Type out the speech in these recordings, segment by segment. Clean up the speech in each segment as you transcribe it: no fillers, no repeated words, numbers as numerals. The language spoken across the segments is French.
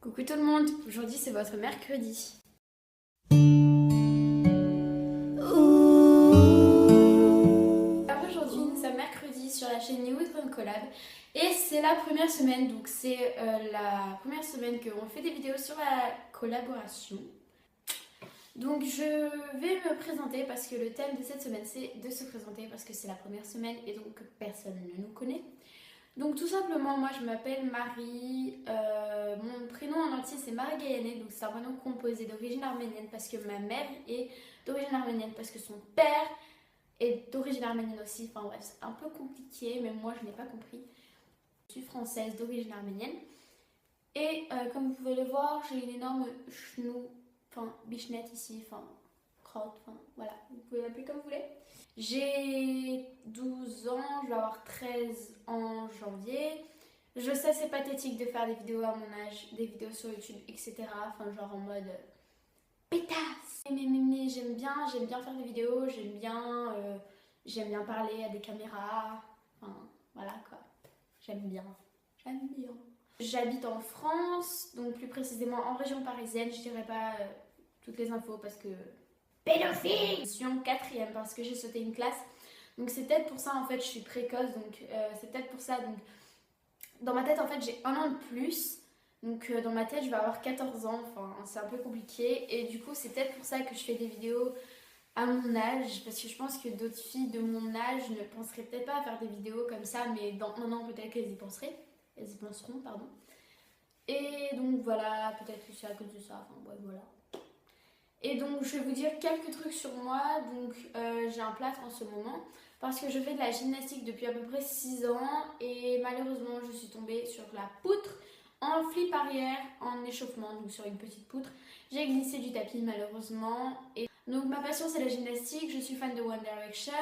Coucou tout le monde, aujourd'hui c'est votre mercredi. Alors aujourd'hui nous sommes mercredi sur la chaîne New With One Collab et c'est la première semaine, donc c'est la première semaine qu'on fait des vidéos sur la collaboration. Donc je vais me présenter parce que le thème de cette semaine c'est de se présenter parce que c'est la première semaine et donc personne ne nous connaît. Donc tout simplement, moi je m'appelle Marie, mon prénom en entier c'est Marie Gayane, donc c'est un prénom composé d'origine arménienne parce que ma mère est d'origine arménienne, parce que son père est d'origine arménienne aussi, enfin bref c'est un peu compliqué, même moi je n'ai pas compris. Je suis française d'origine arménienne et comme vous pouvez le voir, j'ai une énorme chenou, enfin bichenette ici, enfin crotte, enfin voilà, vous pouvez l'appeler comme vous voulez. J'ai 12 ans, je vais avoir 13 en janvier. Je sais c'est pathétique de faire des vidéos à mon âge, des vidéos sur YouTube, etc. Enfin genre en mode pétasse. Mais j'aime bien faire des vidéos, j'aime bien parler à des caméras. Enfin voilà quoi, j'aime bien. J'habite en France, donc plus précisément en région parisienne. Je dirais pas toutes les infos parce que pédophile. Je suis en 4e parce que j'ai sauté une classe. Donc c'est peut-être pour ça en fait je suis précoce. Donc c'est peut-être pour ça. Donc dans ma tête en fait j'ai un an de plus. Donc dans ma tête je vais avoir 14 ans. Enfin c'est un peu compliqué. Et du coup c'est peut-être pour ça que je fais des vidéos à mon âge. Parce que je pense que d'autres filles de mon âge ne penseraient peut-être pas à faire des vidéos comme ça. Mais dans un an peut-être qu'elles y penseraient. Elles y penseront, pardon. Et donc voilà, peut-être que c'est à cause de ça. Enfin ouais voilà. Et donc je vais vous dire quelques trucs sur moi. Donc j'ai un plâtre en ce moment parce que je fais de la gymnastique depuis à peu près 6 ans et malheureusement je suis tombée sur la poutre en flip arrière en échauffement, donc sur une petite poutre. J'ai glissé du tapis malheureusement. Et donc ma passion c'est la gymnastique, je suis fan de One Direction.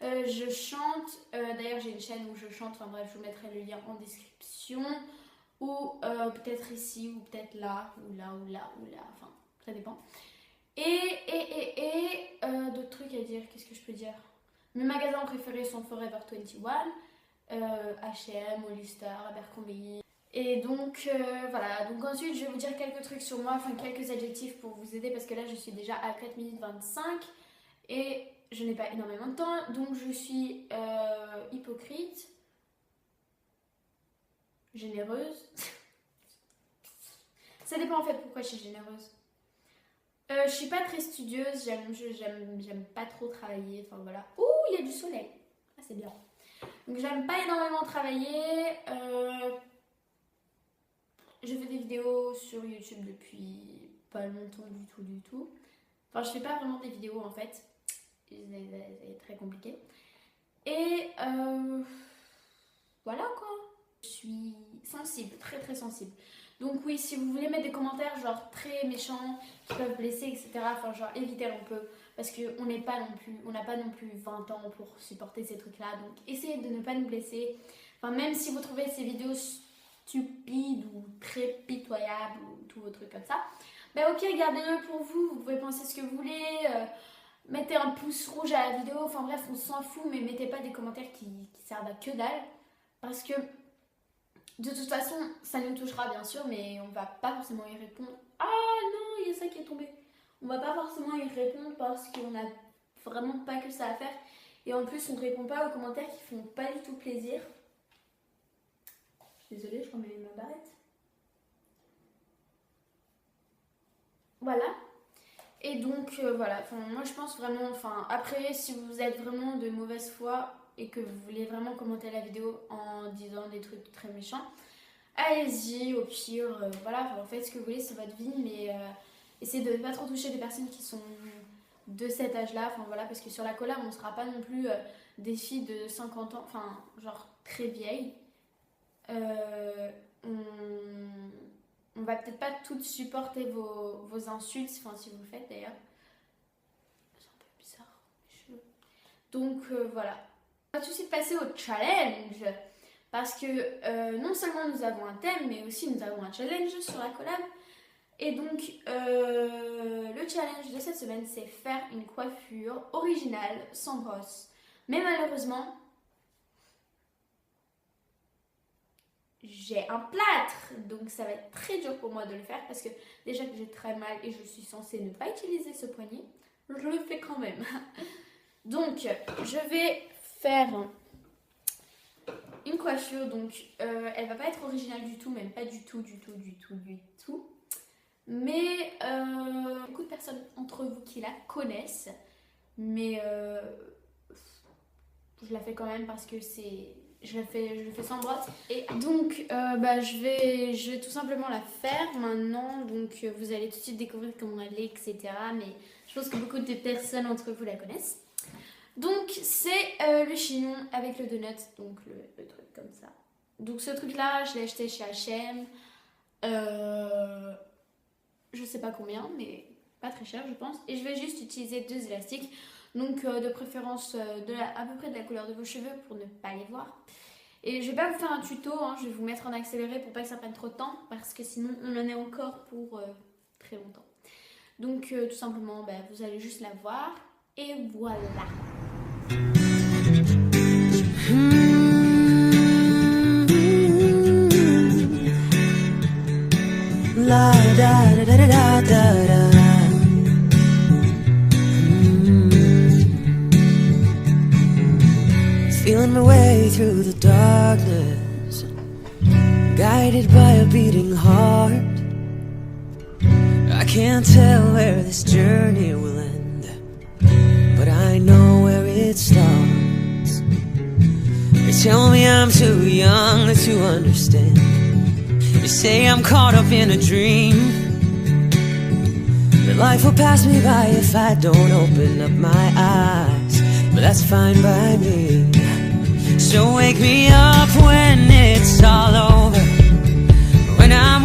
Je chante, d'ailleurs j'ai une chaîne où je chante, enfin bref je vous mettrai le lien en description. Ou peut-être ici, ou peut-être là, ou là, ou là, ou là, enfin ça dépend. D'autres trucs à dire, qu'est-ce que je peux dire? Mes magasins préférés sont Forever 21, H&M, Hollister, Abercrombie. Et donc voilà, donc ensuite je vais vous dire quelques trucs sur moi, enfin quelques adjectifs pour vous aider parce que là je suis déjà à 4 minutes 25 et je n'ai pas énormément de temps. Donc je suis hypocrite, généreuse. Ça dépend en fait pourquoi je suis généreuse. Je suis pas très studieuse, j'aime pas trop travailler, enfin voilà. Ouh, il y a du soleil, ah c'est bien. Donc j'aime pas énormément travailler, je fais des vidéos sur YouTube depuis pas longtemps du tout. Enfin je fais pas vraiment des vidéos en fait, c'est très compliqué. Et voilà quoi. Je suis sensible, très très sensible. Donc oui, si vous voulez mettre des commentaires genre très méchants, qui peuvent blesser, etc., enfin genre évitez un peu, parce qu'on n'a pas non plus 20 ans pour supporter ces trucs-là, donc essayez de ne pas nous blesser. Enfin même si vous trouvez ces vidéos stupides ou très pitoyables ou tous vos trucs comme ça, bah ok, gardez-le pour vous, vous pouvez penser ce que vous voulez, mettez un pouce rouge à la vidéo, enfin bref, on s'en fout, mais mettez pas des commentaires qui servent à que dalle, parce que de toute façon, ça nous touchera bien sûr, mais on va pas forcément y répondre. Ah non, il y a ça qui est tombé. On va pas forcément y répondre parce qu'on a vraiment pas que ça à faire. Et en plus, on ne répond pas aux commentaires qui font pas du tout plaisir. Je suis désolée, je remets ma barrette. Voilà. Et donc voilà, enfin, moi je pense vraiment, enfin après si vous êtes vraiment de mauvaise foi et que vous voulez vraiment commenter la vidéo en disant des trucs très méchants, allez-y, au pire, voilà, enfin, faites ce que vous voulez, c'est votre vie, mais essayez de ne pas trop toucher des personnes qui sont de cet âge-là, enfin voilà, parce que sur la collab, on ne sera pas non plus des filles de 50 ans, enfin, genre très vieilles. On va peut-être pas toutes supporter vos insultes, enfin si vous le faites d'ailleurs. C'est un peu bizarre, mes cheveux. Donc voilà. On va tout de suite passer au challenge. Parce que non seulement nous avons un thème, mais aussi nous avons un challenge sur la collab. Et donc, le challenge de cette semaine, c'est faire une coiffure originale, sans brosse. Mais malheureusement, j'ai un plâtre, donc ça va être très dur pour moi de le faire parce que déjà que j'ai très mal et je suis censée ne pas utiliser ce poignet, je le fais quand même. Donc je vais faire une coiffure, donc elle va pas être originale du tout, même pas du tout. Mais beaucoup de personnes entre vous qui la connaissent, mais je la fais quand même parce que je le fais sans brosse. Et donc je vais tout simplement la faire maintenant. Donc vous allez tout de suite découvrir comment elle est, etc. Mais je pense que beaucoup de personnes entre vous la connaissent. Donc c'est le chignon avec le donut, donc le truc comme ça. Donc ce truc là je l'ai acheté chez H&M, je sais pas combien mais pas très cher je pense. Et je vais juste utiliser 2 élastiques, donc de préférence à peu près de la couleur de vos cheveux pour ne pas les voir. Et je vais pas vous faire un tuto, hein, je vais vous mettre en accéléré pour pas que ça prenne trop de temps parce que sinon on en est encore pour très longtemps. Donc tout simplement vous allez juste la voir et voilà. La da da da da da da da. Feeling my way through the darkness, guided by a beating heart. I can't tell where this journey will end, but I know where it starts. They tell me I'm too young to understand. They say I'm caught up in a dream, that life will pass me by if I don't open up my eyes. But that's fine by me. So wake me up when it's all over, when I'm